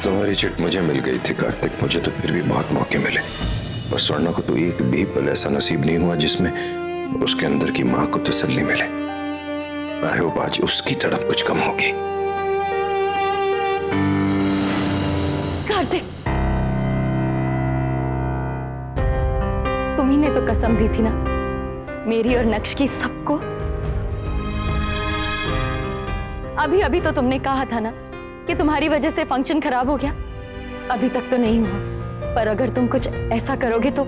तुम्हारी चिट मुझे मिल गई थी कार्तिक, मुझे तो फिर भी बहुत मौके मिले, पर स्वर्णा को तो एक भी पल ऐसा नसीब नहीं हुआ जिसमें उसके अंदर की मां को तसल्ली मिले। आई होप आज उसकी तड़प कुछ कम होगी। कार्तिक, तुम्ही ने तो कसम दी थी ना मेरी और नक्श की सबको। अभी अभी तो तुमने कहा था ना कि तुम्हारी वजह से फंक्शन खराब हो गया। अभी तक तो नहीं हुआ, पर अगर तुम कुछ ऐसा करोगे तो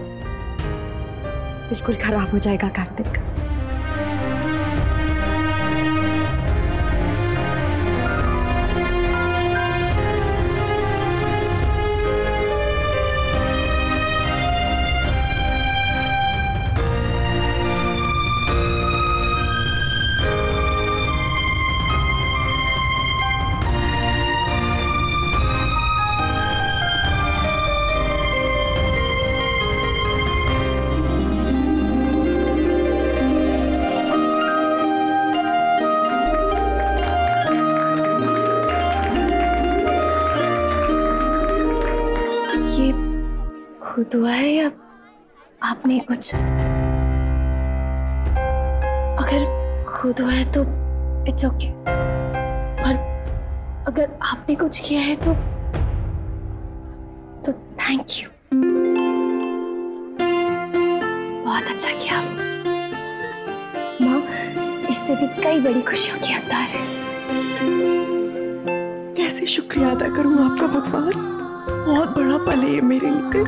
बिल्कुल खराब हो जाएगा कार्तिक। खुद हुआ है या आपने कुछ? अगर खुद हुआ है तो इट्स ओके, और अगर आपने कुछ किया है तो थैंक यू, बहुत अच्छा किया। माँ, इससे भी कई बड़ी खुशियों की हकदार है। कैसे शुक्रिया अदा करूं आपका भगवान, बहुत बड़ा पल है ये मेरे लिए।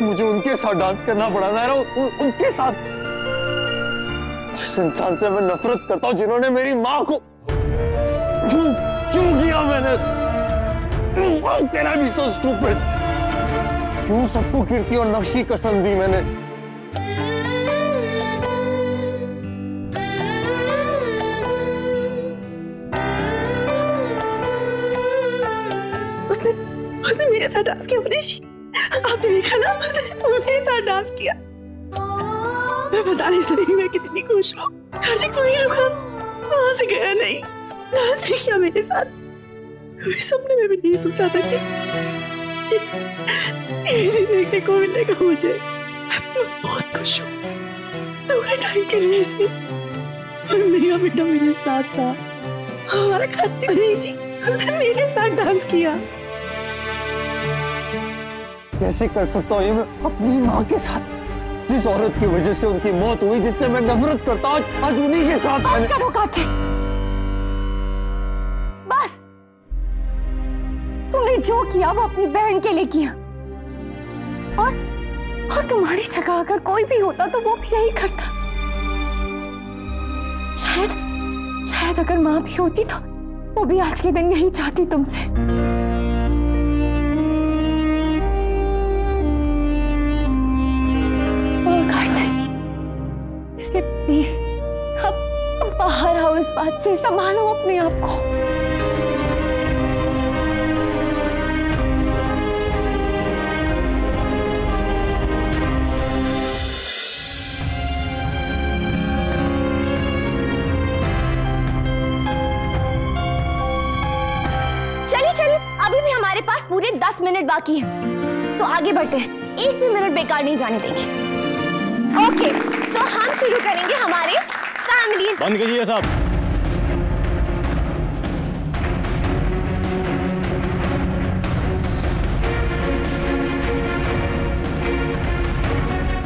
मुझे उनके साथ डांस करना पड़ा ना, उनके साथ, जिस इंसान से मैं नफरत करता हूँ, जिन्होंने मेरी माँ को क्यों किया मैंने? तेरा भी so stupid। क्यों सबको कीर्ति और नक्श की कसम दी मैंने? उसने मेरे साथ डांस किया मनीष जी, आपने देखा ना, उसने मेरे साथ डांस किया। मैं बता नहीं सकती मैं कितनी खुश हूँ। कार्तिक को नहीं रुका, वहां से गया नहीं, डांस भी किया मेरे साथ। कभी सपने में भी नहीं सोचा था कि ये देखने को मिलेगा मुझे। मैं बहुत खुश हूँ थोड़े टाइम के लिए से, और मेरा बेटा मेरे साथ था। हमारा कार्तिक मनीष जी, उसने मेरे साथ डांस किया। कैसे कर सकता हूँ ये मैं अपनी माँ के साथ, जिस औरत की वजह से उनकी मौत हुई, जिससे मैं नफरत करता हूँ, आज उन्हीं के साथ। बंद करो कार्तिक, बस। तुमने जो किया वो अपनी बहन के लिए किया, और तुम्हारी जगह अगर कोई भी होता तो वो भी यही करता। शायद अगर माँ भी होती तो वो भी आज के दिन यही चाहती तुमसे। इसलिए प्लीज अब बाहर आओ, इस बात से संभालो अपने आप को। चलिए, अभी भी हमारे पास पूरे 10 मिनट बाकी हैं, तो आगे बढ़ते हैं। एक भी मिनट बेकार नहीं जाने देंगे। ओके, तो हम शुरू करेंगे हमारे फैमिली। बंद कीजिए साहब।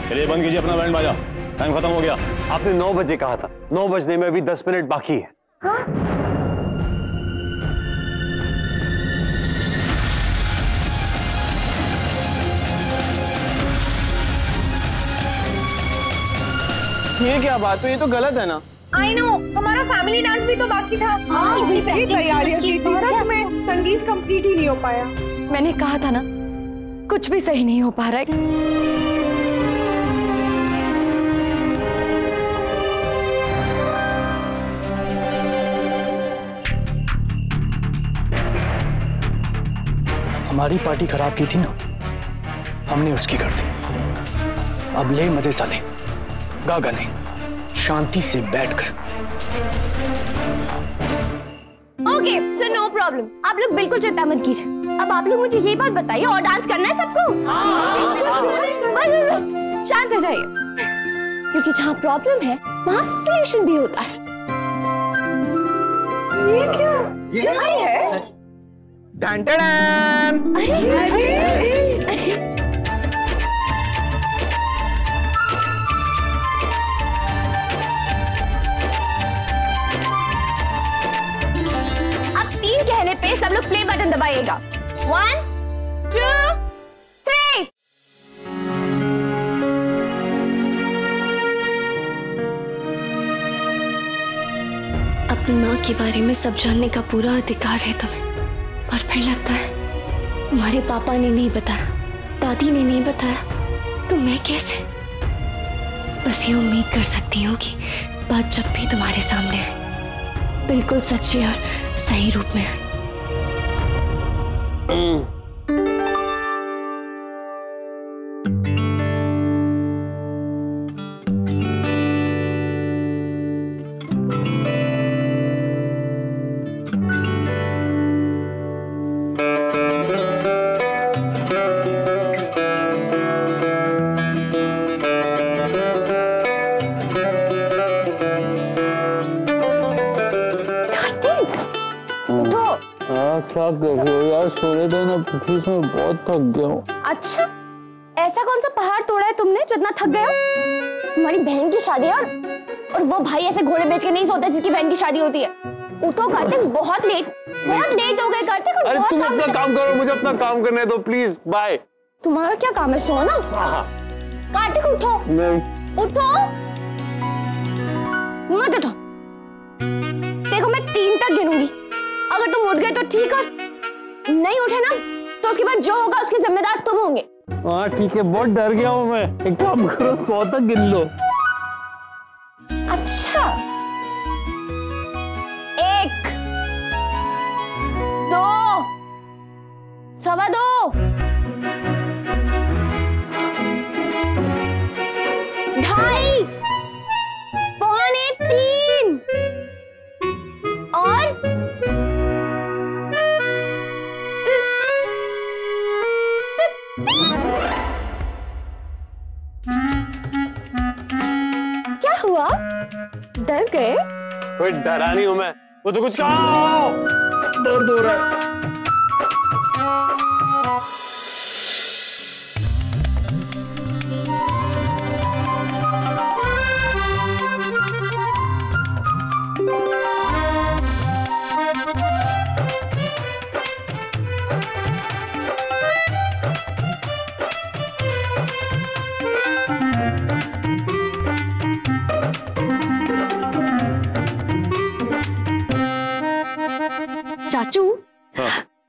चलिए बंद कीजिए अपना बैंड बाजा, टाइम खत्म हो गया। आपने 9 बजे कहा था, 9 बजने में अभी 10 मिनट बाकी है। हाँ? ये क्या बात है, ये तो गलत है ना। I know, हमारा फैमिली डांस भी तो बाकी था। हाँ, तैयारी संगीत कंप्लीट ही नहीं हो पाया। मैंने कहा था ना, कुछ भी सही नहीं हो पा रहा है। हमारी पार्टी खराब की थी ना, हमने उसकी कर दी। अब ले मजे साले, गा गाने शांति से बैठकर। ओके, सो नो प्रॉब्लम, आप लोग बिल्कुल चिंता मत कीजिए। अब आप लोग मुझे ये बात बताइए, और डांस करना है सबको? बस शांत हो जाइए, क्योंकि जहाँ प्रॉब्लम है वहाँ सॉल्यूशन भी होता है। ये क्या चाय है? अरे अब 3 कहने पे सब लोग प्ले बटन दबाइएगा। 1 2 3। अपनी माँ के बारे में सब जानने का पूरा अधिकार है तुम्हें, पर फिर लगता है तुम्हारे पापा ने नहीं बताया, दादी ने नहीं बताया, तो मैं कैसे? बस ये उम्मीद कर सकती हूँ कि बात जब भी तुम्हारे सामने है बिल्कुल सच्ची और सही रूप में है। क्या कर रहे हो यार? सोने दो ना प्लीज, मैं बहुत थक गया हूँ। अच्छा, ऐसा कौन सा पहाड़ तोड़ा है तुमने जो इतना थक गए हो? तुम्हारी बहन की शादी है, और वो भाई ऐसे घोड़े बेच के नहीं सोता जिसकी बहन की शादी होती है। उठो कार्तिक, बहुत लेट हो गए कार्तिक। अरे तुम अपना काम करो, मुझे अपना काम करने दो प्लीज। बाय। तुम्हारा क्या काम है? सोना। कार्तिक उठो। नहीं। उठो मत उठो। देखो मैं 3 तक गिनूंगी, अगर तुम उठ गए तो ठीक, और नहीं उठे ना तो उसके बाद जो होगा उसके जिम्मेदार तुम होंगे। हाँ ठीक है, बहुत डर गया हूँ मैं। एक काम करो, 100 तक गिन लो। अच्छा, 1 2 2.25 2.5 पौने 3 और क्या हुआ? डर गए? कोई डरा नहीं हूँ मैं, वो तो कुछ कहा। दर्द हो रहा है। चाचू,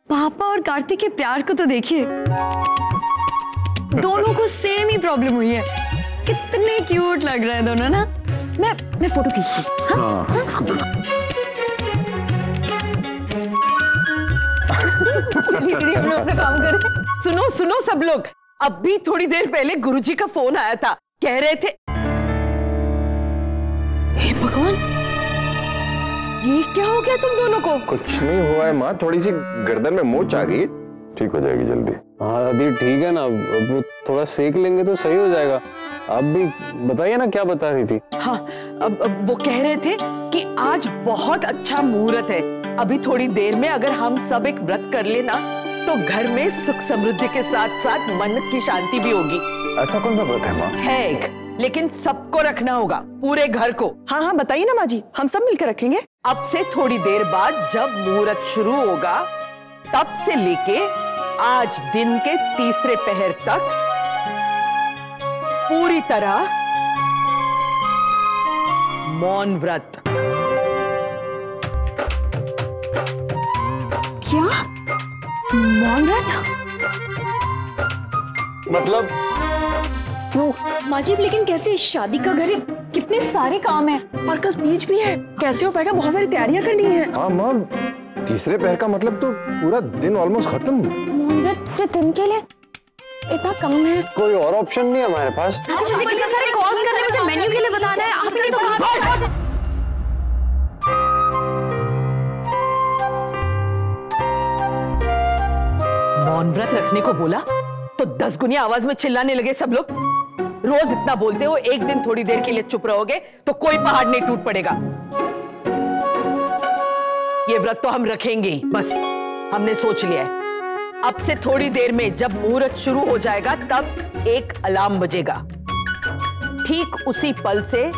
पापा और कार्तिक के प्यार को तो देखिए, दोनों को सेम ही प्रॉब्लम हुई है। कितने क्यूट लग रहे हैं दोनों ना। मैं फोटो खींचती हूँ। चलिए दीदी, हम लोग अपना काम करें। सुनो सुनो सब लोग, अभी थोड़ी देर पहले गुरुजी का फोन आया था, कह रहे थे। हे भगवान, ये क्या हो गया तुम दोनों को? कुछ नहीं हुआ है माँ, थोड़ी सी गर्दन में मोच आ गई, ठीक हो जाएगी जल्दी। हाँ अभी ठीक है ना, अब थोड़ा सेक लेंगे तो सही हो जाएगा। आप भी बताइए ना, क्या बता रही थी? हाँ, अब वो कह रहे थे कि आज बहुत अच्छा मुहूर्त है, अभी थोड़ी देर में अगर हम सब एक व्रत कर लेना तो घर में सुख समृद्धि के साथ साथ मन की शांति भी होगी। ऐसा कौन सा व्रत है माँ? है एक, लेकिन सबको रखना होगा, पूरे घर को। हाँ हाँ बताइए ना माँ जी, हम सब मिलकर रखेंगे। अब से थोड़ी देर बाद जब मुहूर्त शुरू होगा तब से लेके आज दिन के तीसरे पहर तक पूरी तरह मौन व्रत। क्या? मौन व्रत? मतलब क्यों? माँ जी लेकिन कैसे? शादी का घर है, कितने सारे काम है और कल बीच भी है, कैसे हो पाएगा? बहुत सारी तैयारियां करनी है। हाँ माँ, तीसरे पहर का मतलब तो पूरा दिन ऑलमोस्ट खत्म। मौन व्रत पूरे दिन के लिए इतना कम है। कोई और ऑप्शन नहीं है हमारे पास। मुझे कितने सारे कॉल्स करने, मुझे मेन्यू के लिए बताना है। आपने तो कहा मौन व्रत रखने को बोला तो 10 गुनी आवाज में चिल्लाने लगे सब लोग। रोज इतना बोलते हो, एक दिन थोड़ी देर के लिए चुप रहोगे तो कोई पहाड़ नहीं टूट पड़ेगा। ये व्रत तो हम रखेंगे ही, बस हमने सोच लिया है। अब से थोड़ी देर में जब मुहूर्त शुरू हो जाएगा तब एक अलार्म बजेगा। ठीक उसी पल से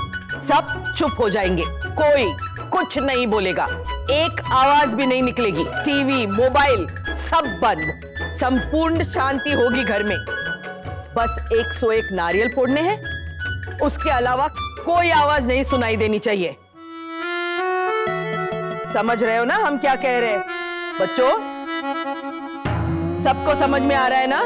सब चुप हो जाएंगे, कोई कुछ नहीं बोलेगा, एक आवाज भी नहीं निकलेगी। टीवी, मोबाइल सब बंद, संपूर्ण शांति होगी घर में। बस 101 नारियल फोड़ने हैं, उसके अलावा कोई आवाज नहीं सुनाई देनी चाहिए। समझ रहे हो ना हम क्या कह रहे हैं? बच्चों सबको समझ में आ रहा है ना?